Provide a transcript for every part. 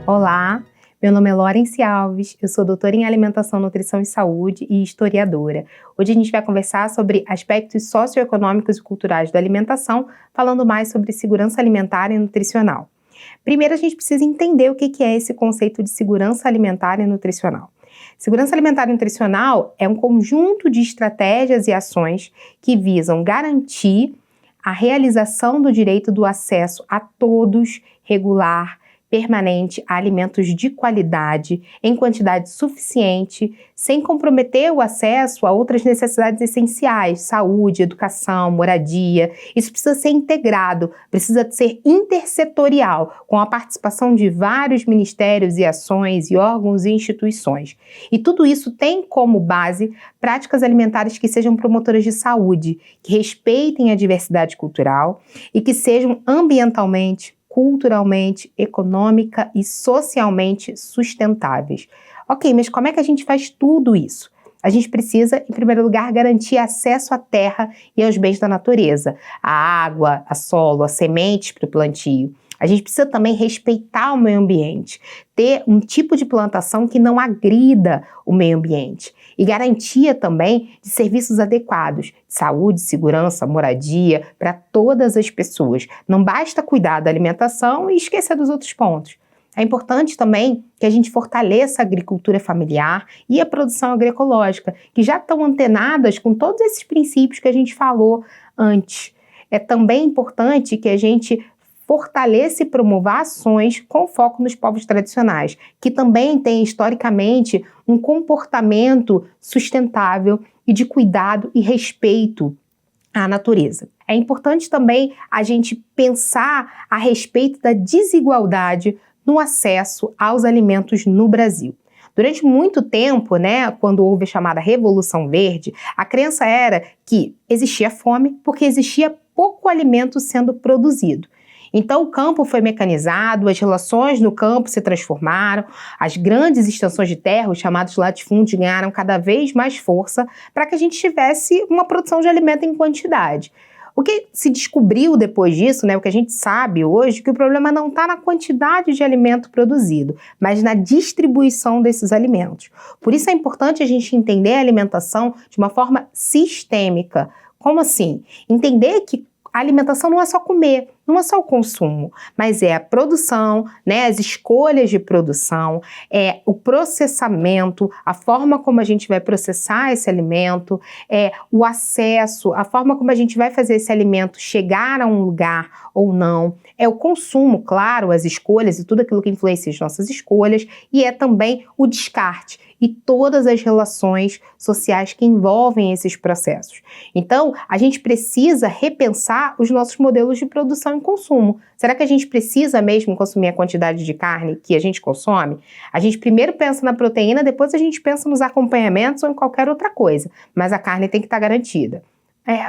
Olá, meu nome é Lorence Alves, eu sou doutora em Alimentação, Nutrição e Saúde e historiadora. Hoje a gente vai conversar sobre aspectos socioeconômicos e culturais da alimentação, falando mais sobre segurança alimentar e nutricional. Primeiro a gente precisa entender o que é esse conceito de segurança alimentar e nutricional. Segurança alimentar e nutricional é um conjunto de estratégias e ações que visam garantir a realização do direito do acesso a todos, regular, permanente a alimentos de qualidade, em quantidade suficiente, sem comprometer o acesso a outras necessidades essenciais, saúde, educação, moradia. Isso precisa ser integrado, precisa ser intersetorial, com a participação de vários ministérios e ações e órgãos e instituições. E tudo isso tem como base práticas alimentares que sejam promotoras de saúde, que respeitem a diversidade cultural e que sejam ambientalmente, culturalmente, econômica e socialmente sustentáveis. Ok, mas como é que a gente faz tudo isso? A gente precisa, em primeiro lugar, garantir acesso à terra e aos bens da natureza, a água, a solo, a sementes para o plantio. A gente precisa também respeitar o meio ambiente, ter um tipo de plantação que não agrida o meio ambiente e garantia também de serviços adequados, de saúde, segurança, moradia para todas as pessoas. Não basta cuidar da alimentação e esquecer dos outros pontos. É importante também que a gente fortaleça a agricultura familiar e a produção agroecológica, que já estão antenadas com todos esses princípios que a gente falou antes. É também importante que a gente fortaleça e promova ações com foco nos povos tradicionais, que também têm historicamente um comportamento sustentável e de cuidado e respeito à natureza. É importante também a gente pensar a respeito da desigualdade no acesso aos alimentos no Brasil. Durante muito tempo, quando houve a chamada Revolução Verde, a crença era que existia fome porque existia pouco alimento sendo produzido. Então o campo foi mecanizado, as relações no campo se transformaram, as grandes extensões de terra, os chamados latifúndios, ganharam cada vez mais força para que a gente tivesse uma produção de alimento em quantidade. O que se descobriu depois disso, o que a gente sabe hoje, que o problema não está na quantidade de alimento produzido, mas na distribuição desses alimentos. Por isso é importante a gente entender a alimentação de uma forma sistêmica. Como assim? Entender que a alimentação não é só comer, não é só o consumo, mas é a produção, as escolhas de produção, é o processamento, a forma como a gente vai processar esse alimento, é o acesso, a forma como a gente vai fazer esse alimento chegar a um lugar ou não, é o consumo, claro, as escolhas e tudo aquilo que influencia as nossas escolhas, e é também o descarte e todas as relações sociais que envolvem esses processos. Então, a gente precisa repensar os nossos modelos de produção e consumo. Será que a gente precisa mesmo consumir a quantidade de carne que a gente consome? A gente primeiro pensa na proteína, depois a gente pensa nos acompanhamentos ou em qualquer outra coisa, mas a carne tem que estar garantida.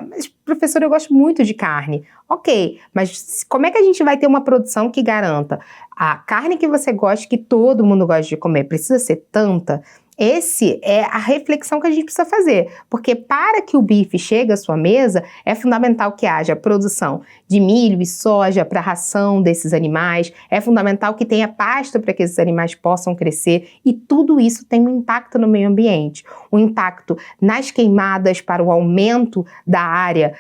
Mas professor, eu gosto muito de carne. Ok, mas como é que a gente vai ter uma produção que garanta a carne que você gosta, que todo mundo gosta de comer? Precisa ser tanta? Essa é a reflexão que a gente precisa fazer, porque para que o bife chegue à sua mesa, é fundamental que haja produção de milho e soja para a ração desses animais, é fundamental que tenha pasto para que esses animais possam crescer, e tudo isso tem um impacto no meio ambiente, um impacto nas queimadas para o aumento da área,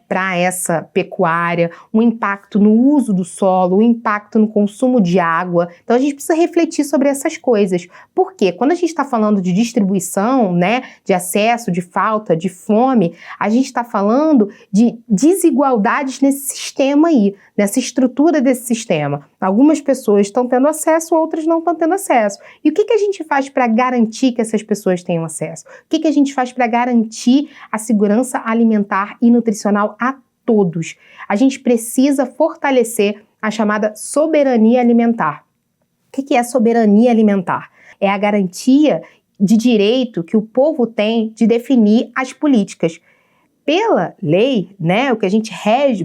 para essa pecuária, um impacto no uso do solo, um impacto no consumo de água. Então a gente precisa refletir sobre essas coisas. Porque quando a gente está falando de distribuição, de acesso, de falta, de fome, a gente está falando de desigualdades nesse sistema aí, nessa estrutura desse sistema. Algumas pessoas estão tendo acesso, outras não estão tendo acesso. E o que a gente faz para garantir que essas pessoas tenham acesso? O que a gente faz para garantir a segurança alimentar e nutricional a todos? A gente precisa fortalecer a chamada soberania alimentar. O que é soberania alimentar? É a garantia de direito que o povo tem de definir as políticas. Pela lei, o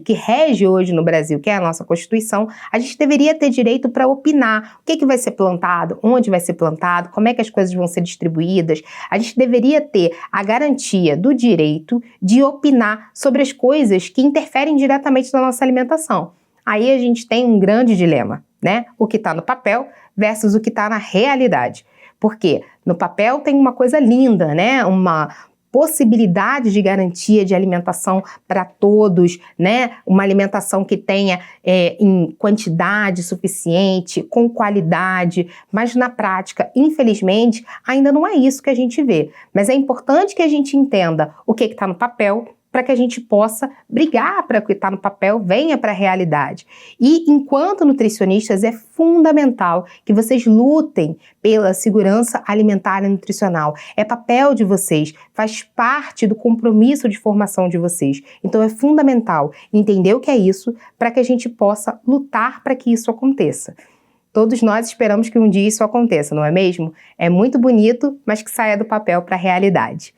que rege hoje no Brasil, que é a nossa Constituição, a gente deveria ter direito para opinar o que vai ser plantado, onde vai ser plantado, como é que as coisas vão ser distribuídas. A gente deveria ter a garantia do direito de opinar sobre as coisas que interferem diretamente na nossa alimentação. Aí a gente tem um grande dilema. né? O que está no papel versus o que está na realidade. Porque no papel tem uma coisa linda, né? Uma possibilidade de garantia de alimentação para todos, né? Uma alimentação que tenha em quantidade suficiente, com qualidade, mas na prática, infelizmente, ainda não é isso que a gente vê. Mas é importante que a gente entenda o que está no papel, para que a gente possa brigar para o que está no papel venha para a realidade. E, enquanto nutricionistas, é fundamental que vocês lutem pela segurança alimentar e nutricional. É papel de vocês, faz parte do compromisso de formação de vocês. Então, é fundamental entender o que é isso para que a gente possa lutar para que isso aconteça. Todos nós esperamos que um dia isso aconteça, não é mesmo? É muito bonito, mas que saia do papel para a realidade.